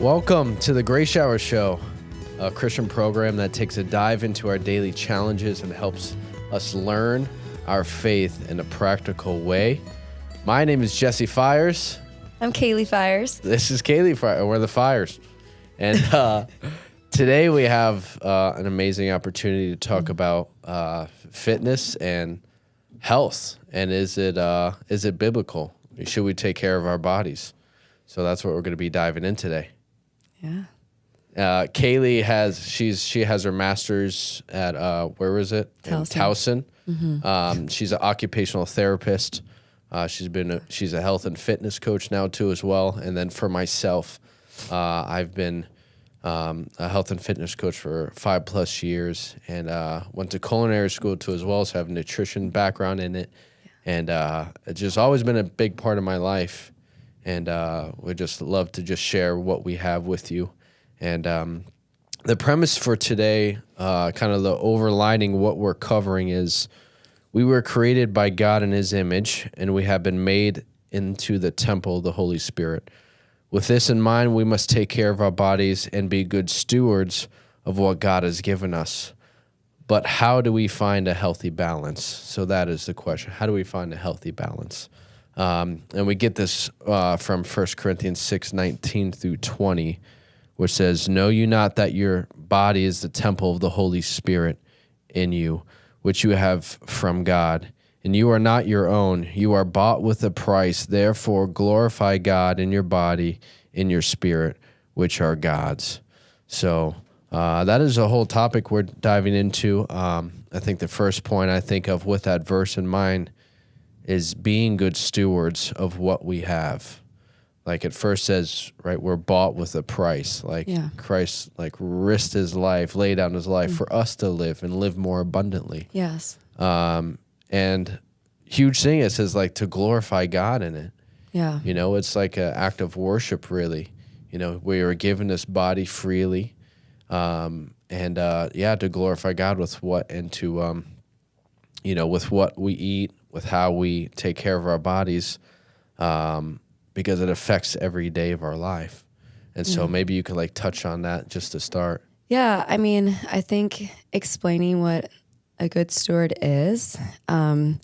Welcome to the Gray Shower Show, a Christian program that takes a dive into our daily challenges and helps us learn our faith in a practical way. My name is Jesse Fires. I'm Kaylee Fires. This is Kaylee Fires. We're the Fires. And today we have an amazing opportunity to talk about fitness and health. And is it biblical? Should we take care of our bodies? So that's what we're going to be diving in today. Yeah. Kaylee has her master's at where was it? Towson. In Towson. Mm-hmm. She's an occupational therapist. She's a health and fitness coach now too as well. And then for myself, I've been a health and fitness coach for 5+ years, and went to culinary school too as well. So I have a nutrition background in it, and it's just always been a big part of my life. And we just love to just share what we have with you. And the premise for today, kind of the overlining what we're covering is we were created by God in his image, and we have been made into the temple of the Holy Spirit. With this in mind, we must take care of our bodies and be good stewards of what God has given us. But how do we find a healthy balance? So that is the question. How do we find a healthy balance? And we get this from 1 Corinthians 6:19 through 20, which says, "Know you not that your body is the temple of the Holy Spirit in you, which you have from God, and you are not your own. You are bought with a price. Therefore glorify God in your body, in your spirit, which are God's." So that is a whole topic we're diving into. I think the first point I think of with that verse in mind is being good stewards of what we have. Like it first says, right, we're bought with a price. Like Christ risked his life, laid down his life for us to live and live more abundantly. Yes. And huge thing, it says to glorify God in it. Yeah. You know, it's like an act of worship, really. You know, we are given this body freely. To glorify God with what, and to, with what we eat, with how we take care of our bodies, because it affects every day of our life. And so maybe you could touch on that just to start. Yeah. I mean, I think explaining what a good steward is, and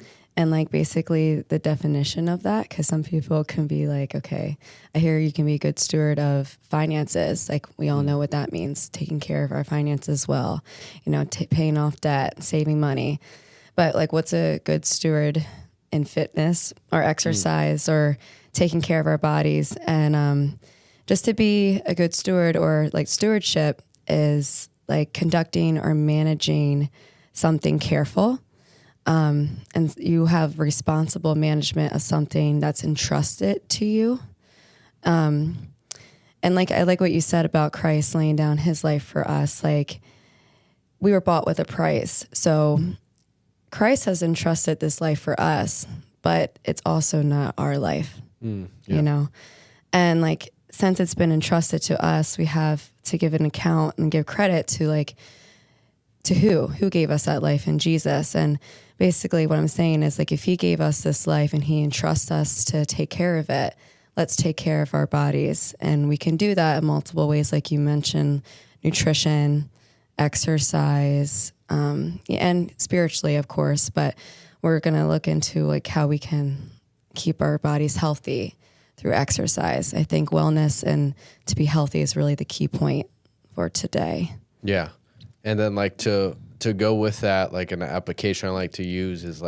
basically the definition of that, because some people can be okay, I hear you can be a good steward of finances. We all know what that means, taking care of our finances well, paying off debt, saving money. But what's a good steward in fitness or exercise or taking care of our bodies? And just to be a good steward, or stewardship is conducting or managing something careful. And you have responsible management of something that's entrusted to you. And I like what you said about Christ laying down his life for us. We were bought with a price. So Christ has entrusted this life for us, but it's also not our life, And since it's been entrusted to us, we have to give an account and give credit to who gave us that life in Jesus. And basically what I'm saying is if he gave us this life and he entrusts us to take care of it, let's take care of our bodies. And we can do that in multiple ways, like you mentioned, nutrition, exercise, and spiritually, of course, but we're going to look into how we can keep our bodies healthy through exercise. I think wellness and to be healthy is really the key point for today. Yeah. And then to go with that, an application I like to use is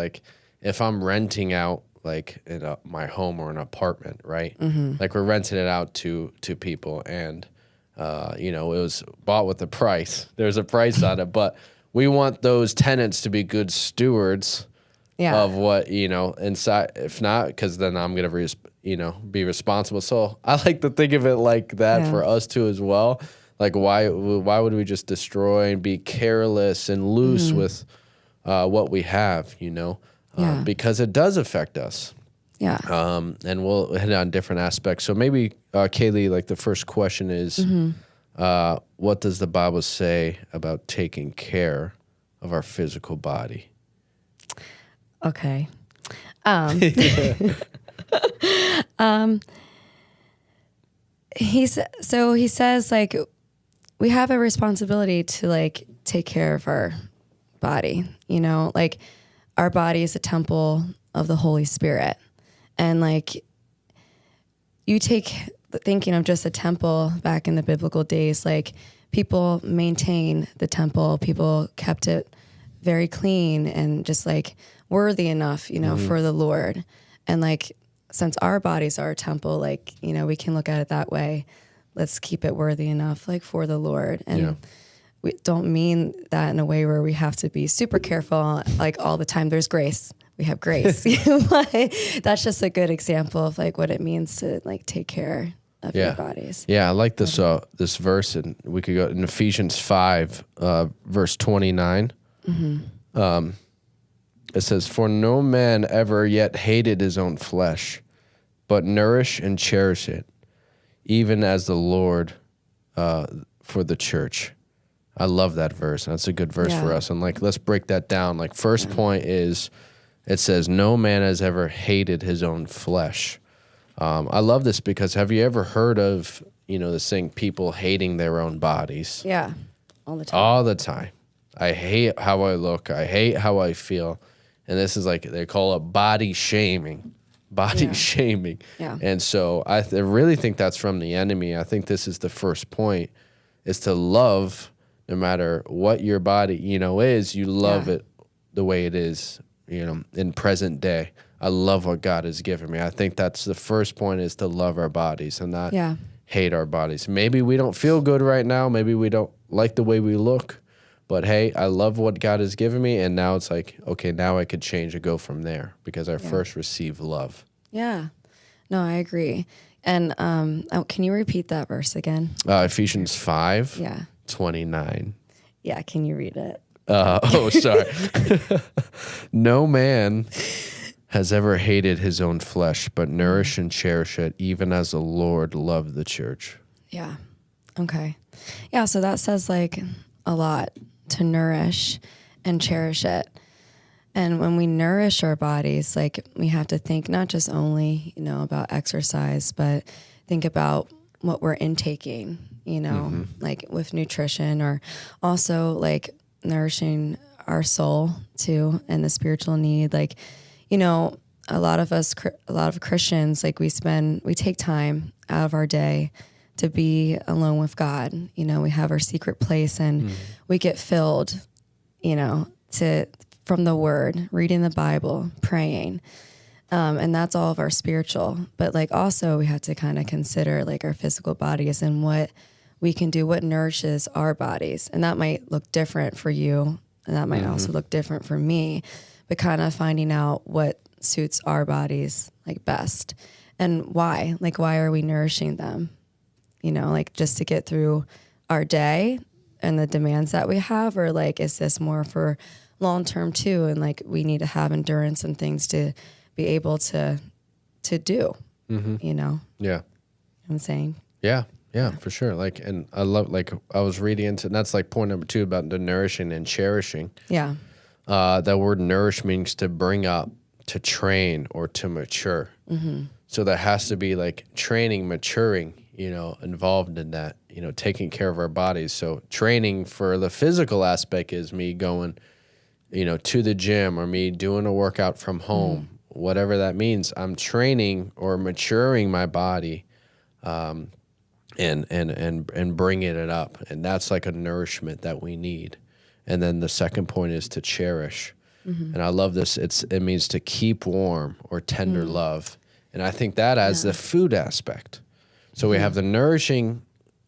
if I'm renting out in my home or an apartment, right? Mm-hmm. We're renting it out to people, and it was bought with a price. There's a price on it, but we want those tenants to be good stewards of what, inside. If not, because then I'm going to, be responsible. So I like to think of it like that for us too as well. Why would we just destroy and be careless and loose with what we have, because it does affect us. Yeah. And we'll hit on different aspects. So maybe, Kaylee, the first question is, what does the Bible say about taking care of our physical body? Okay. he says like we have a responsibility to like take care of our body, like our body is a temple of the Holy Spirit. And like you take thinking of just a temple back in the biblical days, like people maintain the temple, people kept it very clean and just like worthy enough, for the Lord. And like, since our bodies are a temple, like, we can look at it that way. Let's keep it worthy enough, like for the Lord. And we don't mean that in a way where we have to be super careful, like all the time. There's grace. We have grace. That's just a good example of like what it means to like take care of your bodies. Yeah, I like this this verse, and we could go in Ephesians 5, verse 29. It says, "For no man ever yet hated his own flesh, but nourish and cherish it, even as the Lord for the church." I love that verse. That's a good verse for us. And like, let's break that down. Like, first point is, it says, no man has ever hated his own flesh. I love this because have you ever heard of, this thing, people hating their own bodies? Yeah, all the time. All the time. I hate how I look. I hate how I feel. And this is like, they call it body shaming. Shaming. Yeah. And so I really think that's from the enemy. I think this is the first point, is to love no matter what your body, is, you love it the way it is, in present day. I love what God has given me. I think that's the first point, is to love our bodies and not hate our bodies. Maybe we don't feel good right now. Maybe we don't like the way we look. But hey, I love what God has given me, and now it's like, okay, now I could change and go from there because I first received love. Yeah. No, I agree. And can you repeat that verse again? Ephesians 5, 29. Yeah, can you read it? Sorry. No man has ever hated his own flesh, but nourish and cherish it, even as the Lord loved the church. Yeah. Okay. Yeah, so that says like a lot, to nourish and cherish it. And when we nourish our bodies, like we have to think not just only, about exercise, but think about what we're intaking, like with nutrition, or also like nourishing our soul too, and the spiritual need. Like, a lot of Christians, like we take time out of our day to be alone with God. We have our secret place and we get filled, from the word, reading the Bible, praying. And that's all of our spiritual. But like also we have to kind of consider like our physical bodies and what we can do, what nourishes our bodies. And that might look different for you, and that might also look different for me, but kind of finding out what suits our bodies like best and why. Like, why are we nourishing them? Like just to get through our day and the demands that we have, or like, is this more for long term too? And like, we need to have endurance and things to be able to do, Yeah. You know what I'm saying? Yeah, for sure. Like, and I love, like, I was reading into, and that's like point number 2 about the nourishing and cherishing. Yeah. That word nourish means to bring up, to train, or to mature. So there has to be like training, maturing, involved in that, taking care of our bodies. So training for the physical aspect is me going, to the gym, or me doing a workout from home, whatever that means. I'm training or maturing my body, and bringing it up. And that's like a nourishment that we need. And then the second point is to cherish. And I love this. It means to keep warm or tender love. And I think that as the food aspect. So we have the nourishing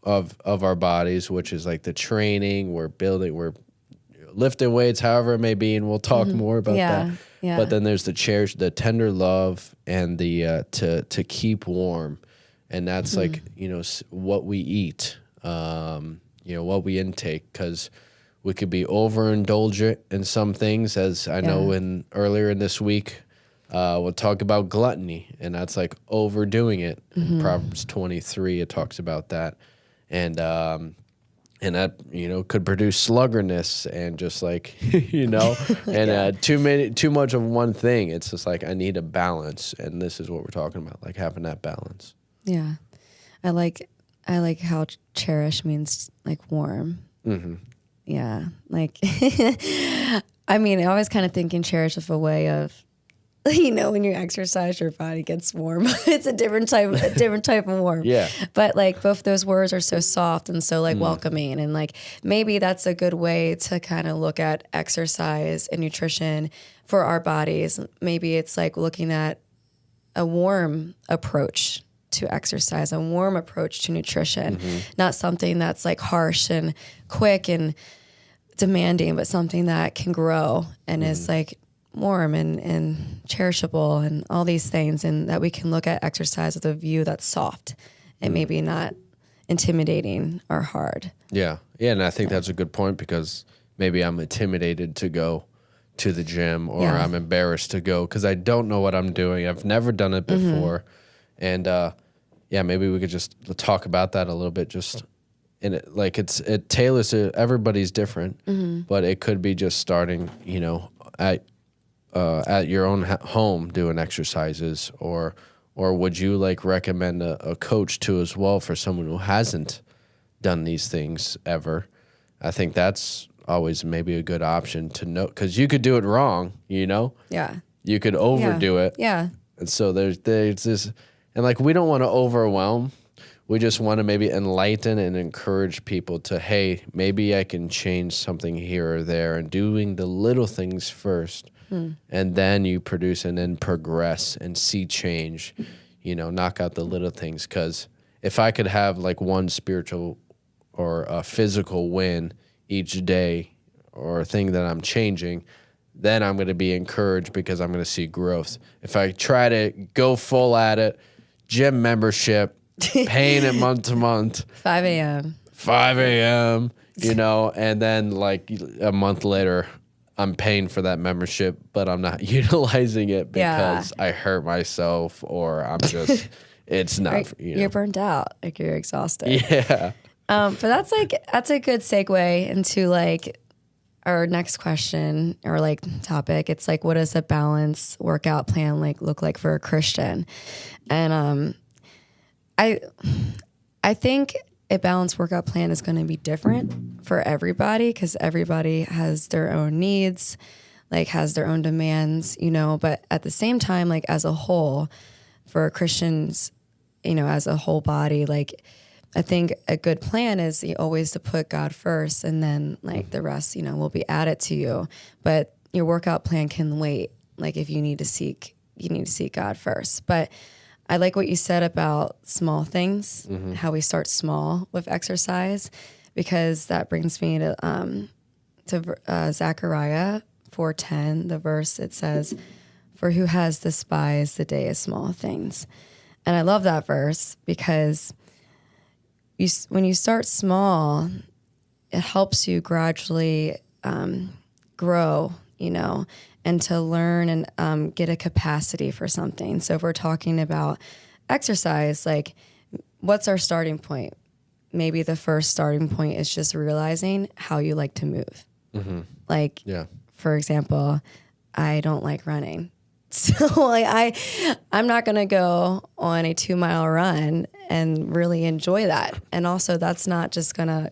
of our bodies, which is like the training, we're building, we're lifting weights, however it may be, and we'll talk more about that. Yeah. But then there's the cherish, the tender love, and the to keep warm. And that's like, what we eat, what we intake, because we could be overindulgent in some things, as I know earlier in this week, we'll talk about gluttony, and that's like overdoing it. In Proverbs 23, it talks about that. And that, could produce sluggardness and just like, and too much of one thing. It's just like, I need a balance. And this is what we're talking about, like having that balance. Yeah. I like I like how cherish means like warm. Mm-hmm. Yeah. Like, I mean, I always kind of thinking cherish of a way of, when you exercise, your body gets warm. It's a different type of warm. Yeah. But like both those words are so soft and so like welcoming. And like maybe that's a good way to kind of look at exercise and nutrition for our bodies. Maybe it's like looking at a warm approach to exercise, a warm approach to nutrition, not something that's like harsh and quick and demanding, but something that can grow and is like warm and cherishable and all these things, and that we can look at exercise with a view that's soft and maybe not intimidating or hard. Yeah. Yeah. And I think that's a good point, because maybe I'm intimidated to go to the gym, or I'm embarrassed to go because I don't know what I'm doing. I've never done it before. And maybe we could just talk about that a little bit, just in it. Like it tailors to everybody's different, but it could be just starting, at your own home doing exercises, or would you like recommend a coach too as well for someone who hasn't done these things ever? I think that's always maybe a good option to know, because you could do it wrong, Yeah. you could overdo it. Yeah. And so there's this, and like, we don't want to overwhelm. We just want to maybe enlighten and encourage people to, hey, maybe I can change something here or there, and doing the little things first. And then you produce and then progress and see change, knock out the little things. Because if I could have like one spiritual or a physical win each day, or a thing that I'm changing, then I'm going to be encouraged, because I'm going to see growth. If I try to go full at it, gym membership, paying it month to month, 5 a.m., and then like a month later, I'm paying for that membership, but I'm not utilizing it because I hurt myself, or I'm just, it's not, right. You're burnt out, like you're exhausted. Yeah. But that's a good segue into like our next question or like topic. It's like, what does a balanced workout plan like look like for a Christian? And I think a balanced workout plan is going to be different for everybody, because everybody has their own needs, like has their own demands, but at the same time, like as a whole, for Christians, as a whole body, like I think a good plan is always to put God first, and then like the rest, will be added to you. But your workout plan can wait. Like if you need to seek God first. But I like what you said about small things, how we start small with exercise, because that brings me to Zechariah 4:10, the verse. It says, "For who has despised the day of small things?" And I love that verse, because when you start small, it helps you gradually grow, and to learn and get a capacity for something. So if we're talking about exercise, like what's our starting point? Maybe the first starting point is just realizing how you like to move. Like, for example, I don't like running. So like I'm not going to go on a 2-mile run and really enjoy that. And also that's not just going to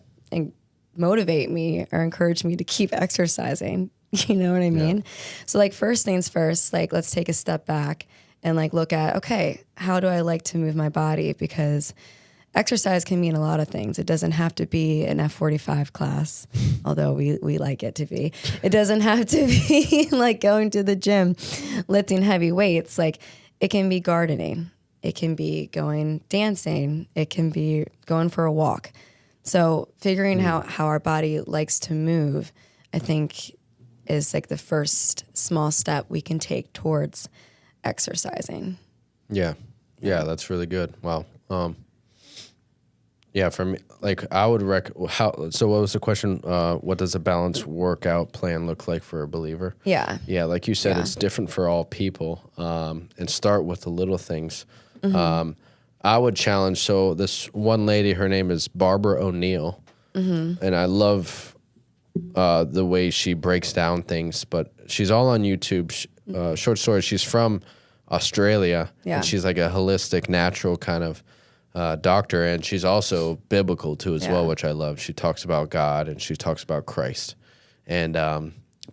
motivate me or encourage me to keep exercising. You know what I mean? Yeah. So like first things first, like let's take a step back and like look at, okay, how do I like to move my body? Because exercise can mean a lot of things. It doesn't have to be an F45 class, although we like it to be. It doesn't have to be like going to the gym, lifting heavy weights. Like it can be gardening. It can be going dancing. It can be going for a walk. So figuring out how our body likes to move, I think, is like the first small step we can take towards exercising. Yeah, that's really good. Wow. For me, like I would so what was the question? What does a balanced workout plan look like for a believer? Yeah, like you said, it's different for all people. And start with the little things. I would challenge. So this one lady, her name is Barbara O'Neill, and I love the way she breaks down things. But she's all on YouTube. Short story. She's from Australia, and she's like a holistic, natural kind of doctor, and she's also biblical too as Yeah. well, which I love. She talks about God and she talks about Christ, and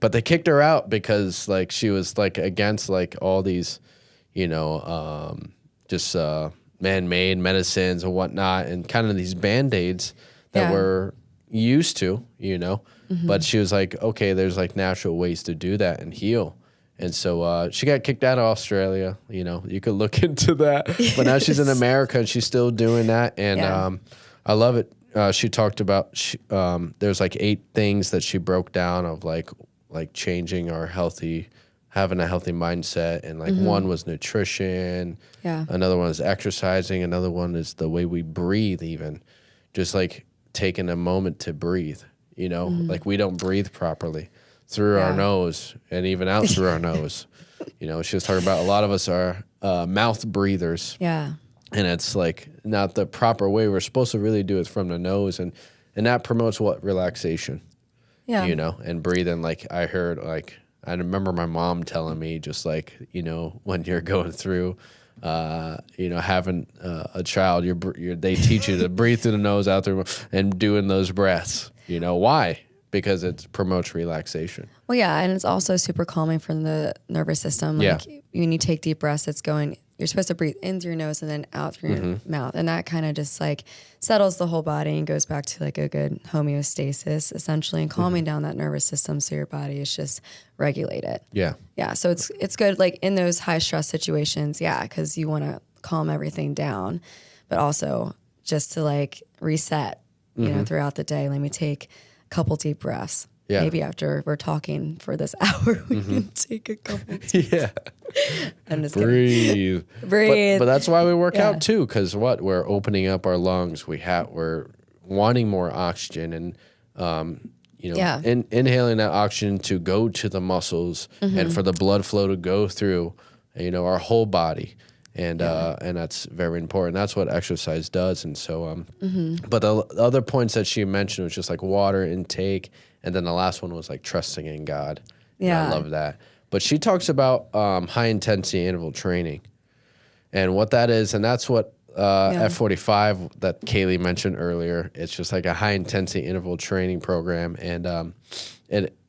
but they kicked her out because like she was like against like all these, just man-made medicines and whatnot, and kind of these band-aids that Yeah. we're used to, But she was like, okay, there's like natural ways to do that and heal. And so she got kicked out of Australia. You could look into that. But now she's in America and she's still doing that. And Yeah. I love it. She talked about there's like 8 things that she broke down of like changing having a healthy mindset. And like one was nutrition. Yeah. Another one is exercising. Another one is the way we breathe, even just like taking a moment to breathe. Like we don't breathe properly through our nose and even out through our nose. She was talking about a lot of us are mouth breathers. Yeah. And it's like not the proper way. We're supposed to really do it from the nose, and that promotes what? Relaxation. Yeah. And breathing. Like I heard, like I remember my mom telling me, just like when you're going through, having a child, they teach you to breathe through the nose, out through, and doing those breaths. Why? Because it promotes relaxation. Well, yeah, and it's also super calming for the nervous system. Like when you take deep breaths, you're supposed to breathe in through your nose and then out through your mouth. And that kind of just like settles the whole body and goes back to like a good homeostasis essentially, and calming down that nervous system so your body is just regulated. Yeah. Yeah, so it's good like in those high stress situations, because you want to calm everything down, but also just to like reset, throughout the day. Let me take a couple deep breaths. Yeah. Maybe after we're talking for this hour, we can take a couple. Yeah. I'm just Breathe. Breathe. But that's why we work out too, because we're opening up our lungs. We're wanting more oxygen, and inhaling that oxygen to go to the muscles and for the blood flow to go through, our whole body. And that's very important. That's what exercise does. And so, but the other points that she mentioned was just like water intake. And then the last one was like trusting in God. Yeah. And I love that. But she talks about high intensity interval training and what that is. And that's what F45 that Kaylee mentioned earlier. It's just like a high intensity interval training program. And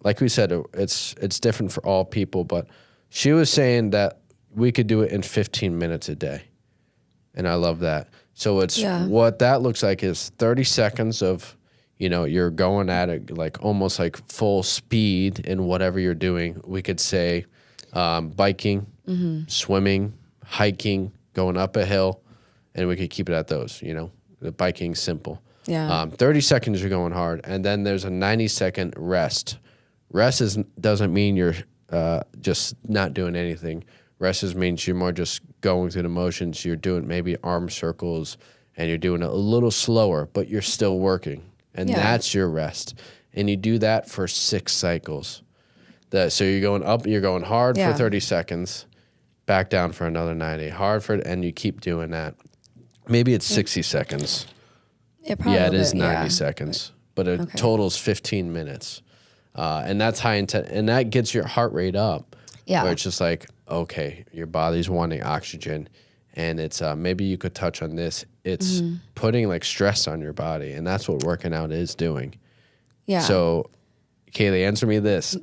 like we said, it's different for all people. But she was saying that we could do it in 15 minutes a day. And I love that. So it's what that looks like is 30 seconds of, you're going at it like almost like full speed in whatever you're doing. We could say biking, swimming, hiking, going up a hill, and we could keep it at those, the biking simple. Yeah. 30 seconds you're going hard, and then there's a 90-second rest. Rest doesn't mean you're just not doing anything. Rest means you're more just going through the motions. You're doing maybe arm circles, and you're doing it a little slower, but you're still working. And that's your rest. And you do that for 6 cycles. So you're going up, you're going hard for 30 seconds, back down for another 90, and you keep doing that. Maybe it's 60 seconds. It is 90 seconds, but it totals 15 minutes. And that's high intent, and that gets your heart rate up. Yeah. Where it's just like, okay, your body's wanting oxygen. And it's maybe you could touch on this. It's putting like stress on your body, and that's what working out is doing. Yeah. So, Kaylee, answer me this: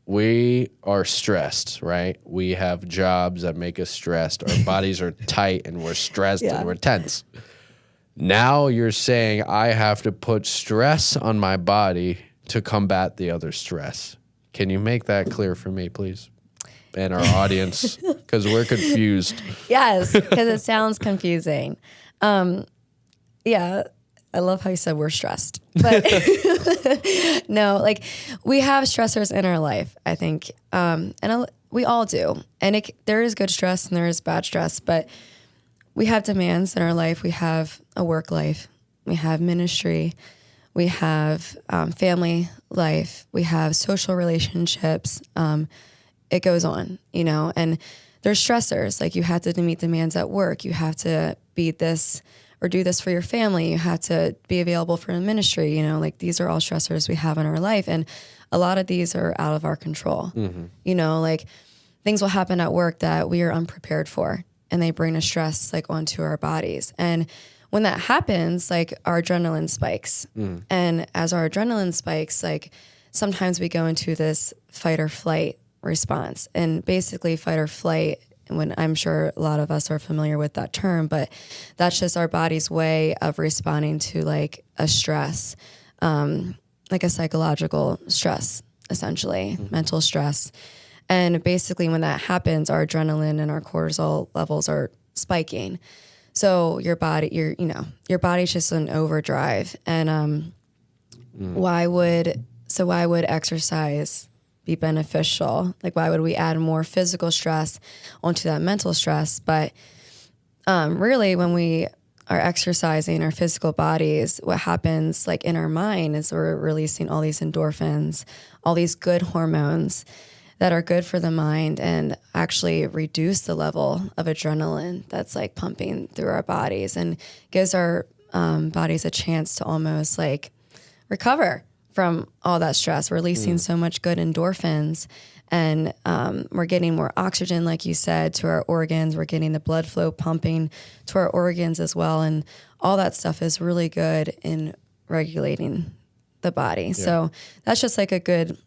we are stressed, right? We have jobs that make us stressed. Our bodies are tight, and we're stressed and we're tense. Now you're saying I have to put stress on my body to combat the other stress. Can you make that clear for me, please? And our audience, because we're confused. Yes, because it sounds confusing. I love how you said we're stressed. But no, like we have stressors in our life, I think. We all do. And there is good stress and there is bad stress, but we have demands in our life. We have a work life. We have ministry. We have family life. We have social relationships. It goes on, and there's stressors. Like you have to meet demands at work. You have to be this or do this for your family. You have to be available for a ministry. Like these are all stressors we have in our life. And a lot of these are out of our control. Like things will happen at work that we are unprepared for, and they bring a stress like onto our bodies. And when that happens, like our adrenaline spikes. And as our adrenaline spikes, like sometimes we go into this fight or flight response. And basically fight or flight, when I'm sure a lot of us are familiar with that term, but that's just our body's way of responding to like a stress, like a psychological stress, essentially, mental stress. And basically when that happens, our adrenaline and our cortisol levels are spiking. So your body's just in overdrive. And why would exercise be beneficial? Like, why would we add more physical stress onto that mental stress? But really, when we are exercising our physical bodies, what happens like in our mind is we're releasing all these endorphins, all these good hormones that are good for the mind and actually reduce the level of adrenaline that's like pumping through our bodies and gives our bodies a chance to almost like recover from all that stress, releasing so much good endorphins. And we're getting more oxygen, like you said, to our organs. We're getting the blood flow pumping to our organs as well. And all that stuff is really good in regulating the body. Yeah. So that's just like a good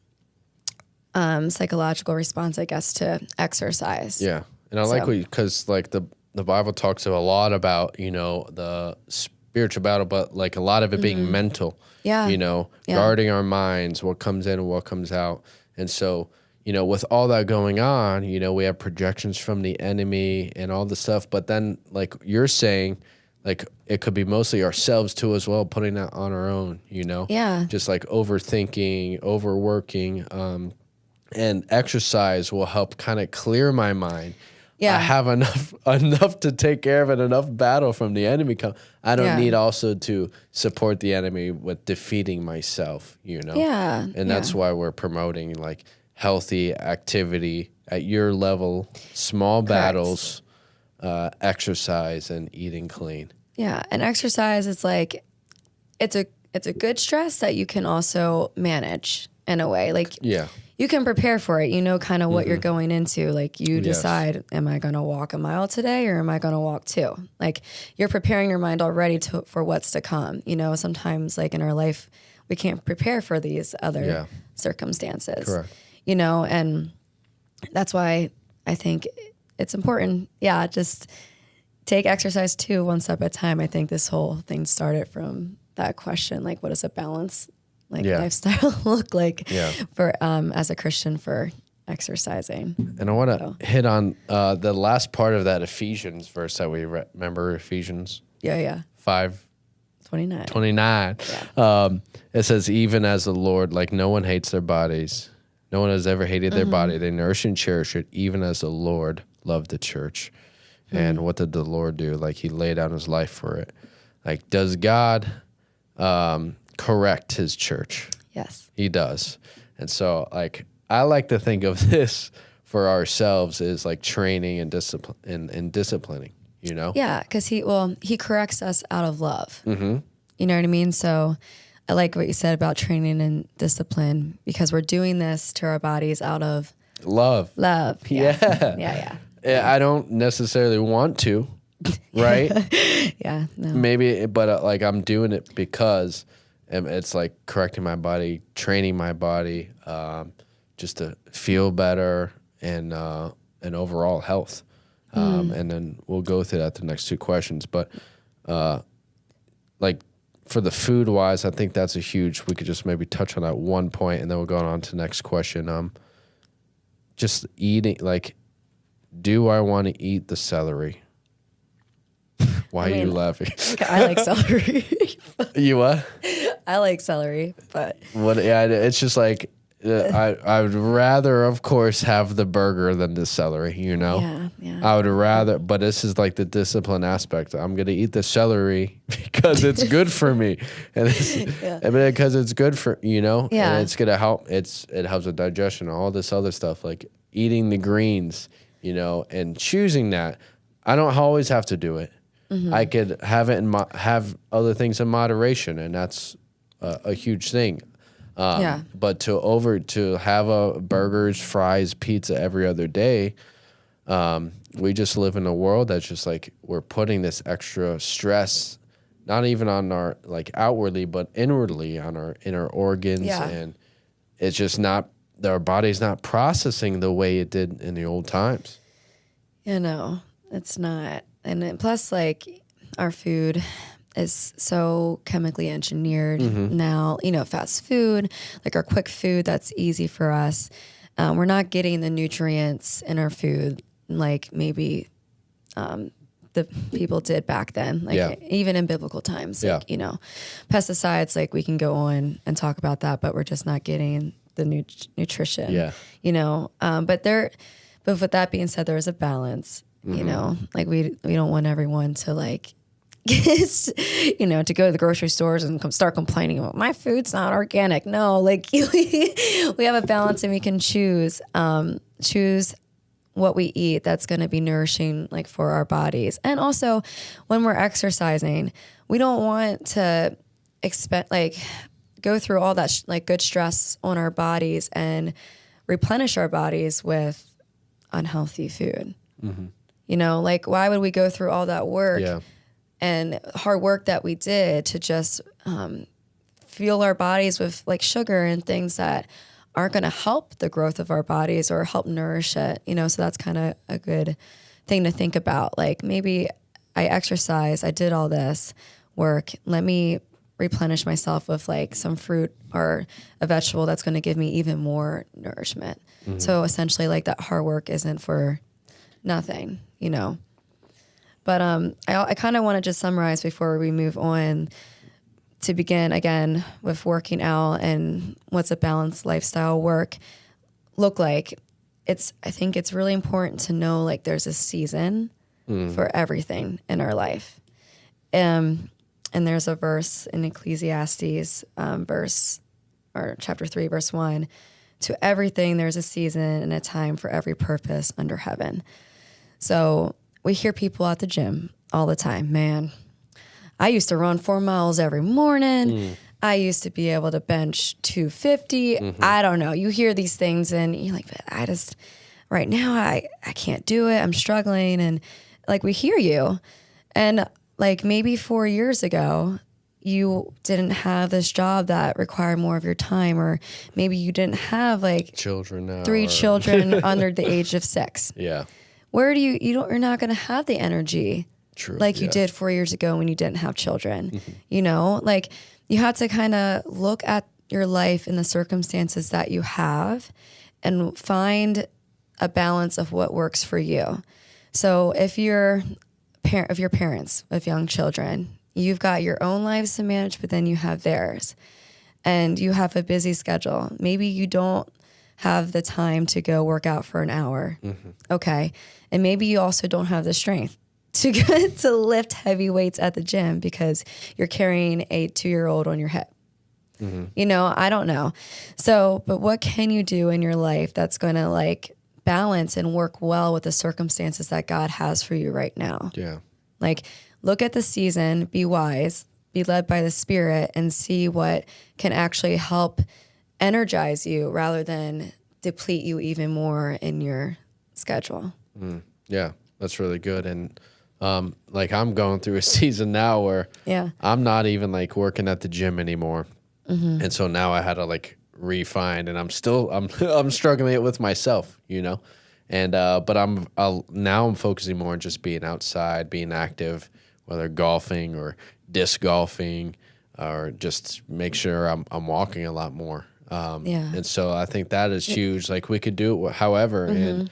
psychological response, I guess, to exercise. Yeah. And I like what because like the Bible talks a lot about, the spiritual battle, but like a lot of it being mental, guarding our minds, what comes in and what comes out. And so, with all that going on, we have projections from the enemy and all the stuff. But then like you're saying, like it could be mostly ourselves too as well, putting that on our own, just like overthinking, overworking, and exercise will help kind of clear my mind. Yeah. I have enough to take care of it, enough battle from the enemy. I don't need also to support the enemy with defeating myself, Yeah. And that's why we're promoting like healthy activity at your level, small battles, exercise and eating clean. Yeah. And exercise is like, it's a good stress that you can also manage in a way. Like, you can prepare for it, kind of what you're going into. Like you decide, am I going to walk a mile today or am I going to walk 2? Like you're preparing your mind already for what's to come. Sometimes like in our life, we can't prepare for these other circumstances, Correct. And that's why I think it's important. Yeah. Just take exercise too, one step at a time. I think this whole thing started from that question, like what does a balance lifestyle look like for as a Christian for exercising? And I want to hit on the last part of that Ephesians verse that we remember, Ephesians 5:29. It says, even as the Lord, like no one hates their bodies. No one has ever hated their body. They nourish and cherish it, even as the Lord loved the church. And what did the Lord do? Like he laid down his life for it. Like, does God correct his church? Yes, he does. And so like I like to think of this for ourselves is like training and discipline and disciplining, because he corrects us out of love. You know what I mean? So I like what you said about training and discipline, because we're doing this to our bodies out of love. Yeah. I don't necessarily want to, right? No. Maybe, but like I'm doing it because it's like correcting my body, training my body, just to feel better and overall health. And then we'll go through that the next 2 questions. But like for the food wise, I think that's we could just maybe touch on that one point and then we'll go on to the next question. Just eating, like, do I want to eat the celery? Why are you laughing? I like celery. You what? I like celery, but it's just like I would rather, of course, have the burger than the celery. Yeah. I would rather, but this is like the discipline aspect. I'm gonna eat the celery because it's good for me, and because it's good for and it's gonna help. It helps with digestion, all this other stuff, like eating the greens, and choosing that. I don't always have to do it. I could have it have other things in moderation, and that's a huge thing. But to have a burgers, fries, pizza every other day, we just live in a world that's just like we're putting this extra stress not even on our like outwardly, but inwardly on our inner organs. Yeah. And it's just not, our body's not processing the way it did in the old times. You know, it's not. And then plus, like, our food is so chemically engineered now, you know, fast food, like our quick food that's easy for us. We're not getting the nutrients in our food like maybe the people did back then, like even in biblical times, like, you know, pesticides, like we can go on and talk about that, but we're just not getting the nutrition, you know, but with that being said, there is a balance, you know, like we don't want everyone to like, you know, to go to the grocery stores and start complaining about my food's not organic. No, like we have a balance and we can choose what we eat that's going to be nourishing like for our bodies. And also when we're exercising, we don't want to go through all that like good stress on our bodies and replenish our bodies with unhealthy food. You know, like why would we go through all that work and hard work that we did to just fuel our bodies with like sugar and things that aren't going to help the growth of our bodies or help nourish it, you know? So that's kind of a good thing to think about. Like maybe I exercise, I did all this work. Let me replenish myself with like some fruit or a vegetable that's going to give me even more nourishment. So essentially like that hard work isn't for nothing, you know? But I kind of want to just summarize before we move on to begin again with working out and what's a balanced lifestyle work look like. I think it's really important to know like there's a season for everything in our life. And there's a verse in Ecclesiastes chapter 3, verse 1, to everything there's a season and a time for every purpose under heaven. So we hear people at the gym all the time, man, I used to run 4 miles every morning. I used to be able to bench 250. I don't know. You hear these things and you're like, right now I can't do it. I'm struggling. And like, we hear you. And like maybe 4 years ago, you didn't have this job that required more of your time, or maybe you didn't have like children now, 3 children under the age of 6. Yeah. Where do you're not going to have the energy like you did 4 years ago when you didn't have children, you know, like you have to kind of look at your life and the circumstances that you have and find a balance of what works for you. So if you're parents of young children, you've got your own lives to manage, but then you have theirs and you have a busy schedule. Maybe you don't have the time to go work out for an hour. Okay. And maybe you also don't have the strength to lift heavy weights at the gym because you're carrying a 2-year-old on your hip. You know, I don't know. So, but what can you do in your life that's going to like balance and work well with the circumstances that God has for you right now? Yeah. Like look at the season, be wise, be led by the Spirit, and see what can actually help energize you rather than deplete you even more in your schedule. Yeah, that's really good. And like I'm going through a season now where I'm not even like working at the gym anymore. And so now I had to like refine, and I'm struggling it with myself, you know? And, but now I'm focusing more on just being outside, being active, whether golfing or disc golfing, or just make sure I'm walking a lot more. And so I think that is huge. Like we could do it however, and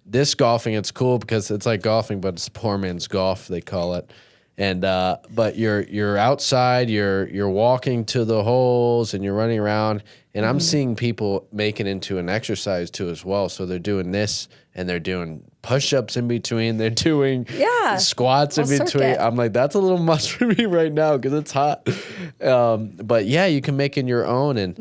disc golfing, it's cool because it's like golfing, but it's poor man's golf, they call it. And but you're outside, you're walking to the holes and you're running around, and I'm seeing people make it into an exercise too as well. So they're doing this and they're doing push-ups in between, they're doing squats in between. Circuit. I'm like, that's a little much for me right now because it's hot. But yeah, you can make it your own, and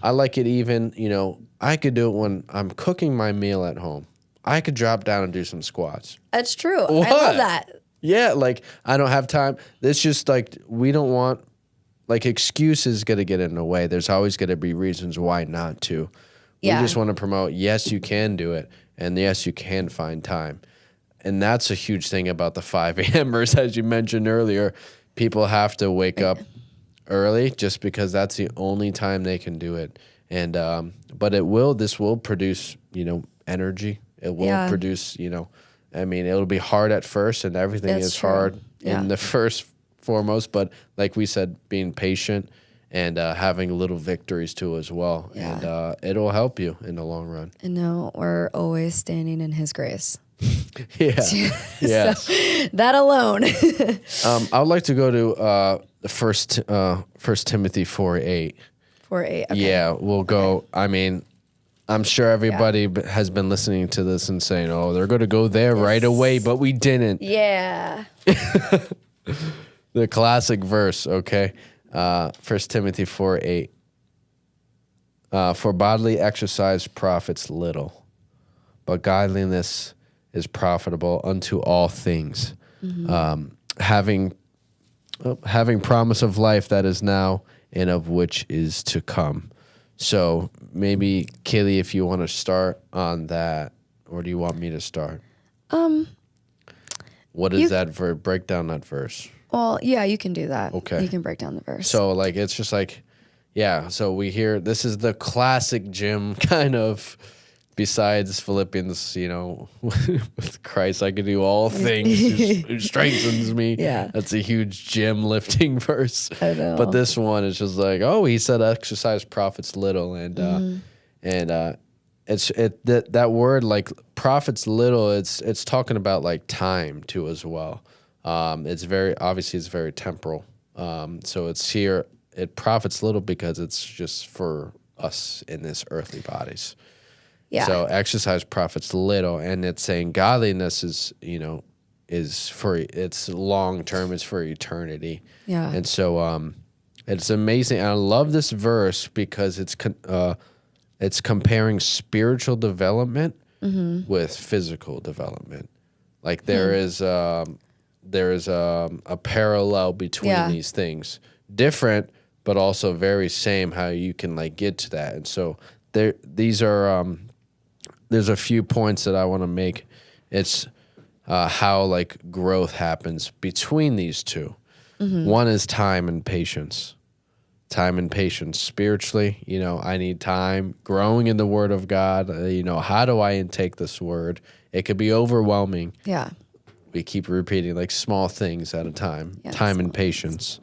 I like it even, you know, I could do it when I'm cooking my meal at home. I could drop down and do some squats. That's true. What? I love that. Yeah, like I don't have time. It's just like we don't want, like excuses going to get in the way. There's always going to be reasons why not to. We just want to promote, yes, you can do it, and yes, you can find time. And that's a huge thing about the 5 a.m.ers, as you mentioned earlier. people have to wake up early just because that's the only time they can do it. And but this will produce, energy. It will produce, it'll be hard at first, and everything is hard in the first foremost, but like we said, being patient and having little victories too as well. And it'll help you in the long run. And no, we're always standing in his grace. Yeah. Yes. So, that alone. I would like to go to the First Timothy 4:8. 4:8. Okay. Yeah, we'll go. I mean, I'm sure everybody has been listening to this and saying, "Oh, they're going to go there right away," but we didn't. Yeah. The classic verse, okay? 1 Timothy 4:8. For bodily exercise profits little, but godliness is profitable unto all things. Having promise of life that is now and of which is to come. So maybe, Kaylee, if you want to start on that, or do you want me to start? What is that verse? Break down that verse. Well, yeah, you can do that. Okay. You can break down the verse. So, it's just so we hear this is the classic gym kind of, besides Philippians, with Christ, I can do all things who strengthens me. Yeah. That's a huge gym lifting verse. I know. But this one is just he said exercise profits little. And that word, profits little, it's talking about time too as well. It's very temporal. So it's here, it profits little because it's just for us in this earthly bodies. Yeah. So exercise profits little, and it's saying godliness is for, it's long term, it's for eternity. Yeah. And so it's amazing. And I love this verse because it's comparing spiritual development with physical development. There is a parallel between these things, different but also very same. How you can get to that, and so these are there's a few points that I want to make. It's how growth happens between these two. One is time and patience. Time and patience spiritually. I need time growing in the Word of God. How do I intake this Word? It could be overwhelming. Yeah. We keep repeating small things at a time. Yeah, time and patience.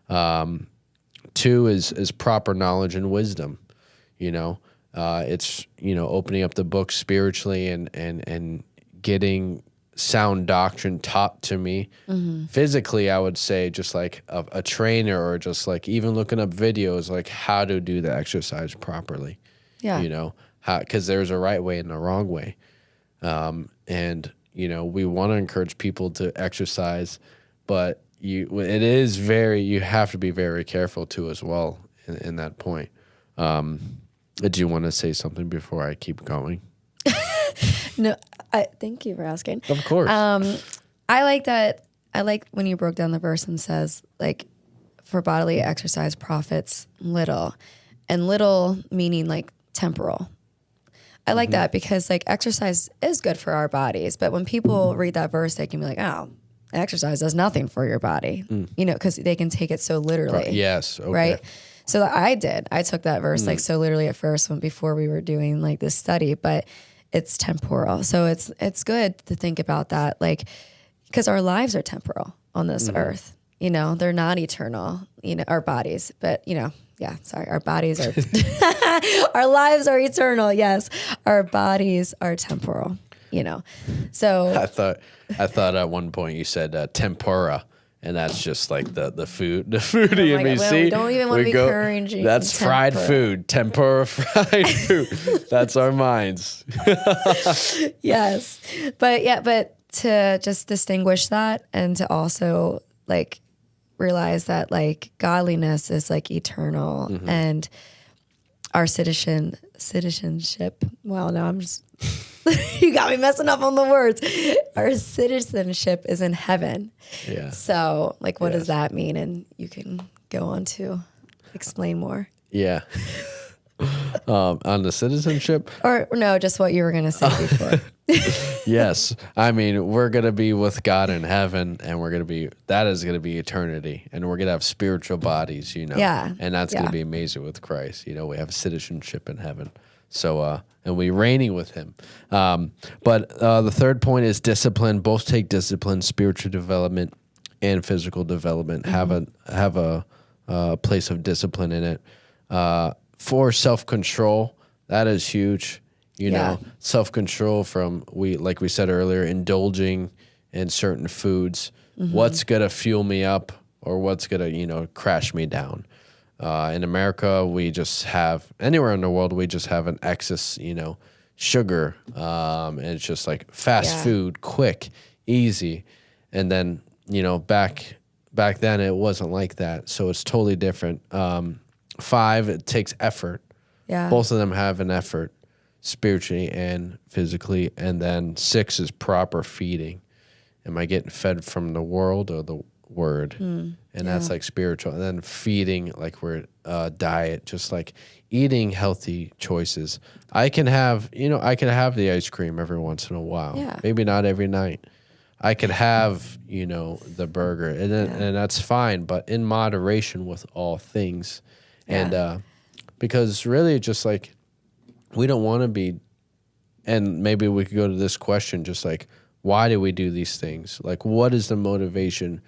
2 is proper knowledge and wisdom. It's opening up the book spiritually and getting sound doctrine taught to me. Physically, I would say just a trainer, or just even looking up videos how to do the exercise properly. Yeah. Because there's a right way and a wrong way. And we want to encourage people to exercise, but you have to be very careful too as well in that point. Do you want to say something before I keep going? No, thank you for asking. Of course. I like that. I like when you broke down the verse and says for bodily exercise profits little, and little meaning temporal. I like that because exercise is good for our bodies, but when people read that verse, they can be oh, exercise does nothing for your body, because they can take it so literally. Yes. Okay. Right. So I took that verse so literally at first before we were doing this study, but it's temporal. So it's good to think about that, because our lives are temporal on this earth. They're not eternal. Our bodies, but our bodies are. Our lives are eternal. Yes, our bodies are temporal. So I thought at one point you said tempura. And that's just the food, in me. See, we don't even want to be encouraging. That's fried food, tempura fried food. That's our minds. Yes, but to just distinguish that, and to also realize that godliness is eternal, and our citizenship. Wow, now I'm just. You got me messing up on the words. Our citizenship is in heaven. Yeah. So, what does that mean? And you can go on to explain more. Yeah. On the citizenship. Or no, just what you were going to say before. Yes. I mean, we're going to be with God in heaven, and that is going to be eternity, and we're going to have spiritual bodies, Yeah. and that's going to be amazing with Christ. We have citizenship in heaven. So, and we're reigning with him. But the third point is discipline. Both take discipline, spiritual development and physical development have a place of discipline in it. For self-control, that is huge. Self-control from like we said earlier, indulging in certain foods. What's gonna fuel me up or what's gonna crash me down? In America, we just have anywhere in the world we just have an excess sugar, and it's just like fast food, quick, easy, and then back then it wasn't like that, so it's totally different. 5, it takes effort. Yeah, both of them have an effort, spiritually and physically. And then 6 is proper feeding. Am I getting fed from the world or the word? And that's like spiritual. And then feeding, like we're diet, just like eating healthy choices. I can have the ice cream every once in a while. Yeah. Maybe not every night. I could have, the burger, and that's fine, but in moderation with all things. And because really just like we don't want to be, and maybe we could go to this question, just like, why do we do these things? Like, what is the motivation?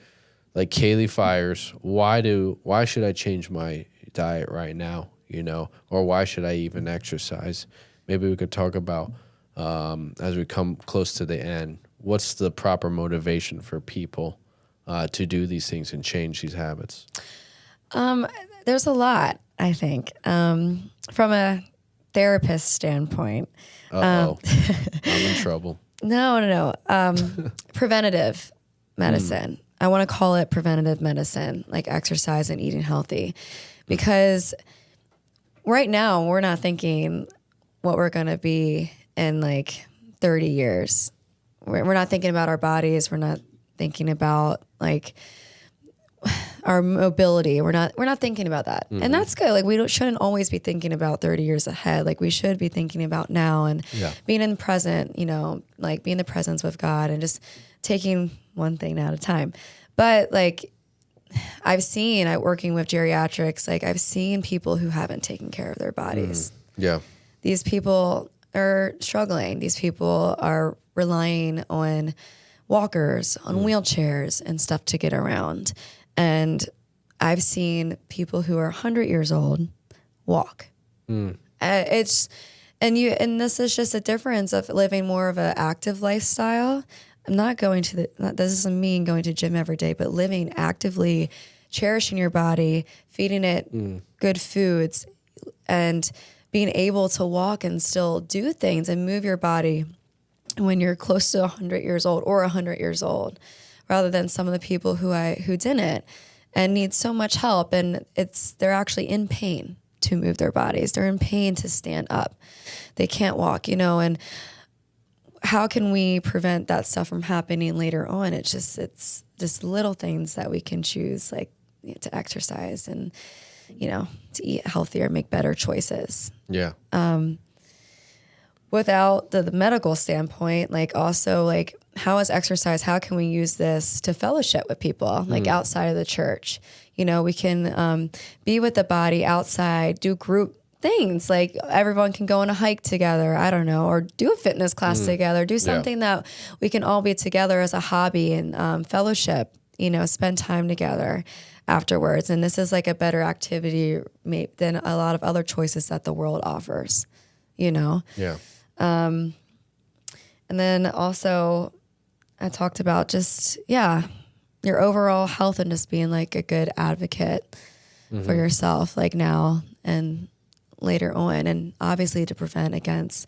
Like Kaylee Fires, why should I change my diet right now? Or why should I even exercise? Maybe we could talk about, as we come close to the end, what's the proper motivation for people to do these things and change these habits? There's a lot, I think. From a therapist standpoint. I'm in trouble. No. Preventative medicine. I want to call it preventative medicine, like exercise and eating healthy. Because right now, we're not thinking what we're going to be in like 30 years. We're not thinking about our bodies. We're not thinking about like our mobility. We're not thinking about that. And that's good. Like we shouldn't always be thinking about 30 years ahead. Like we should be thinking about now and being in the present, like being in the presence with God and just taking one thing at a time. But like I've seen, working with geriatrics, like I've seen people who haven't taken care of their bodies. Yeah. These people are struggling. These people are relying on walkers, on wheelchairs and stuff to get around. And I've seen people who are 100 years old walk. And this is just a difference of living more of an active lifestyle. I'm not going to this doesn't mean going to gym every day, but living actively, cherishing your body, feeding it good foods, and being able to walk and still do things and move your body when you're close to 100 years old or 100 years old, rather than some of the people who didn't and need so much help, and they're actually in pain to move their bodies. They're in pain to stand up. They can't walk, and how can we prevent that stuff from happening later on? It's just little things that we can choose, like to exercise and, to eat healthier, make better choices. Yeah. Without the medical standpoint, like also like how is exercise, how can we use this to fellowship with people like outside of the church? We can be with the body outside, do group things, like everyone can go on a hike together, I don't know, or do a fitness class together, do something that we can all be together as a hobby and fellowship, spend time together afterwards. And this is like a better activity than a lot of other choices that the world offers, Yeah. And then also I talked about just, your overall health and just being like a good advocate for yourself, like now and later on. And obviously to prevent against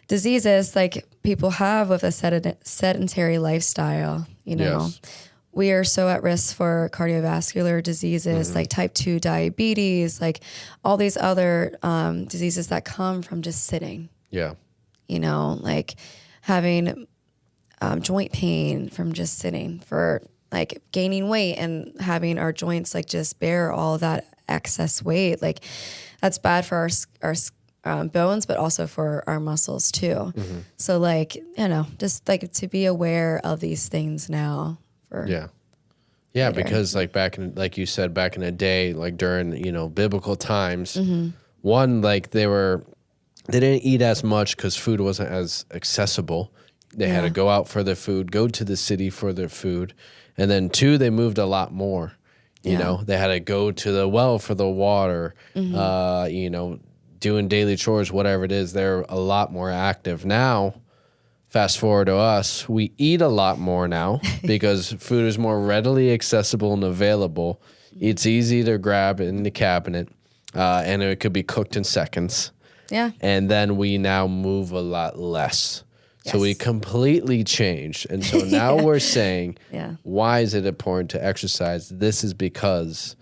diseases like people have with a sedentary lifestyle, Yes. We are so at risk for cardiovascular diseases like type 2 diabetes, like all these other diseases that come from just sitting. Yeah. Like having joint pain from just sitting, for like gaining weight and having our joints like just bear all of that excess weight. Like that's bad for bones, but also for our muscles too. So like, just like to be aware of these things now for Yeah, later. because like you said, back in the day, like during, biblical times, one, like they didn't eat as much because food wasn't as accessible. They had to go out for their food, go to the city for their food. And then two, they moved a lot more. You know, they had to go to the well for the water, doing daily chores, whatever it is. They're a lot more active. Now, fast forward to us, we eat a lot more now because food is more readily accessible and available. It's easy to grab in the cabinet, and it could be cooked in seconds. Yeah. And then we now move a lot less. Yes. So we completely changed. And so now we're saying, why is it important to exercise? This is because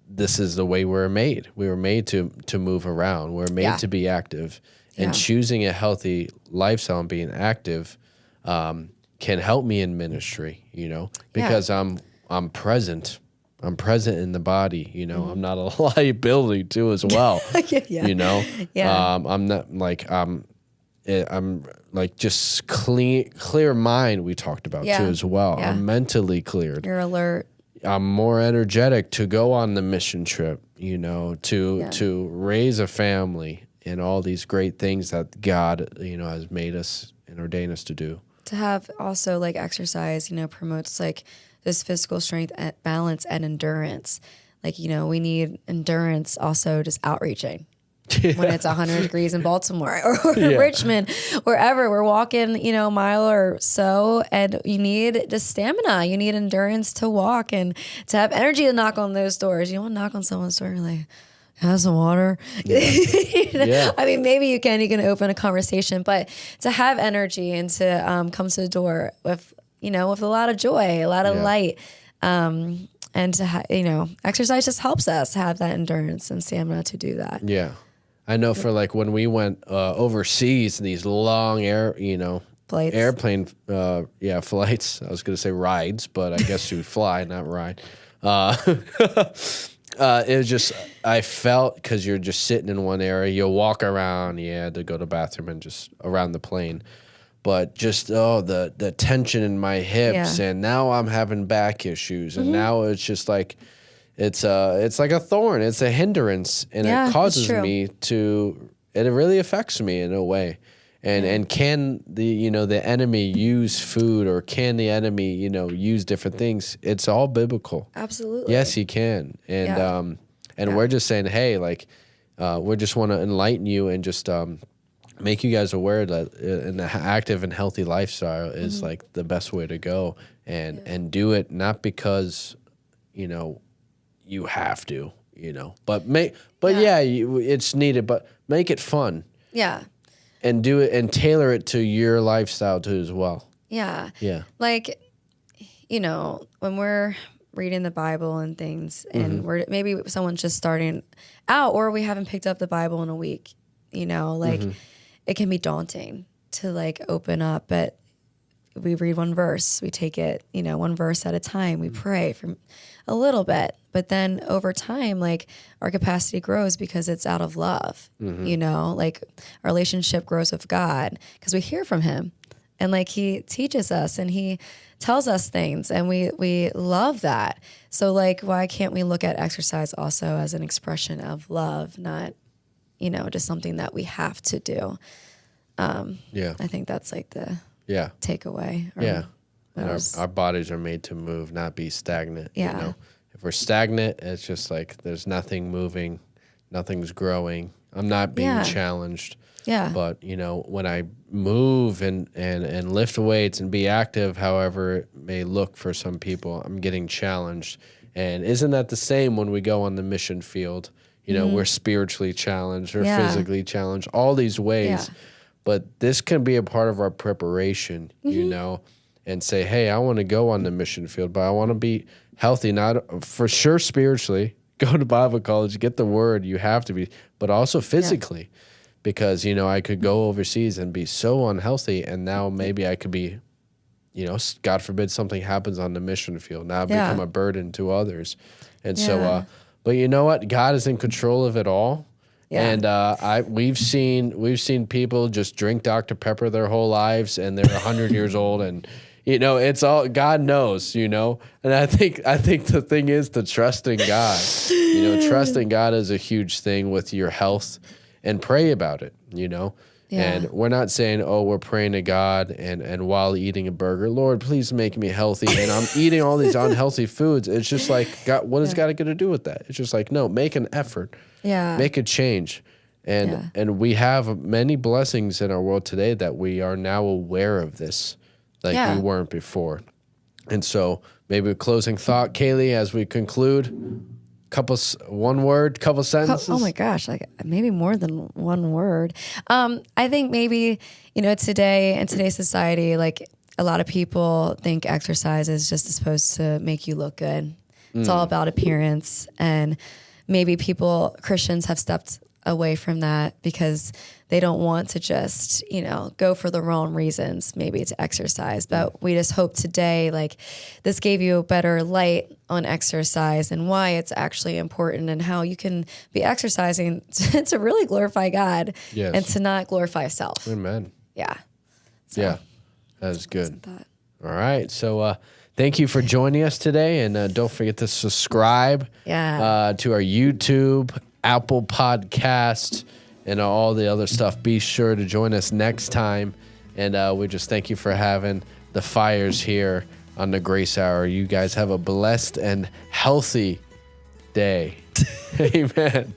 this is the way we're made. We were made to move around. We're made to be active. And choosing a healthy lifestyle and being active can help me in ministry, because I'm present. I'm present in the body, I'm not a liability too as well, I'm not like, I'm like just clear mind we talked about too as well. I'm mentally cleared. You're alert. I'm more energetic to go on the mission trip, to raise a family and all these great things that God, has made us and ordained us to do. To have also like exercise, promotes like this physical strength, and balance, and endurance. Like, we need endurance also just outreaching. When it's 100 degrees in Baltimore or Richmond, wherever we're walking, a mile or so, and you need just stamina. You need endurance to walk and to have energy to knock on those doors. You want to knock on someone's door, you're like, have some water. I mean, maybe you can open a conversation, but to have energy and to come to the door with, with a lot of joy, a lot of light, and to exercise just helps us have that endurance and stamina to do that. Yeah. I know for like when we went overseas, these long flights. Airplane flights. I was going to say rides, but I guess you would fly, not ride. It was just, I felt, because you're just sitting in one area, you'll walk around, to go to the bathroom and just around the plane. But just, the tension in my hips, and now I'm having back issues, and now it's just like, it's like a thorn. It's a hindrance, and it causes me to. It really affects me in a way. And can the enemy use food, or can the enemy use different things? It's all biblical. Absolutely. Yes, he can. And we're just saying, hey, like, we just want to enlighten you and just make you guys aware that an active and healthy lifestyle is like the best way to go, and do it not because you have to, but it's needed, but make it fun. Yeah. And do it and tailor it to your lifestyle too as well. Yeah. Yeah. Like, when we're reading the Bible and things, and we're maybe someone's just starting out, or we haven't picked up the Bible in a week, it can be daunting to like open up, but we read one verse, we take it, one verse at a time, we pray for a little bit, but then over time, like our capacity grows because it's out of love, like our relationship grows with God because we hear from him, and like he teaches us and he tells us things, and we love that. So like, why can't we look at exercise also as an expression of love, not, just something that we have to do? I think that's like the takeaway. And our bodies are made to move, not be stagnant. If we're stagnant, it's just like there's nothing moving, nothing's growing. I'm not being challenged. But when I move and lift weights and be active, however it may look for some people, I'm getting challenged. And isn't that the same when we go on the mission field? We're spiritually challenged, or physically challenged, all these ways. But this can be a part of our preparation, and say, hey, I want to go on the mission field, but I want to be healthy, not for sure spiritually. Go to Bible college, get the word, you have to be, but also physically. Because, I could go overseas and be so unhealthy, and now maybe I could be, God forbid something happens on the mission field. Now I've become a burden to others. And so, but you know what? God is in control of it all. Yeah. And we've seen people just drink Dr. Pepper their whole lives, and they're 100 years old, and it's all God knows, And I think the thing is to trust in God. Trust in God is a huge thing with your health, and pray about it. Yeah. And we're not saying, oh, we're praying to God and while eating a burger, Lord, please make me healthy. And I'm eating all these unhealthy foods. It's just like, God, what has God got to do with that? It's just like, no, make an effort. Yeah. Make a change. And we have many blessings in our world today that we are now aware of this, like we weren't before. And so maybe a closing thought, Kaylee, as we conclude. One word, couple sentences. Oh my gosh, like maybe more than one word. I think maybe, today in today's society, like a lot of people think exercise is just supposed to make you look good. It's all about appearance. And maybe Christians have stepped away from that because they don't want to just, go for the wrong reasons, maybe to exercise. But we just hope today, like this gave you a better light on exercise and why it's actually important and how you can be exercising to really glorify God and to not glorify self. Amen. Yeah. So, yeah, that is good. All right. So thank you for joining us today. And don't forget to subscribe to our YouTube, Apple Podcast, and all the other stuff. Be sure to join us next time. And we just thank you for having the Fires here on the Grace Hour. You guys have a blessed and healthy day. Amen.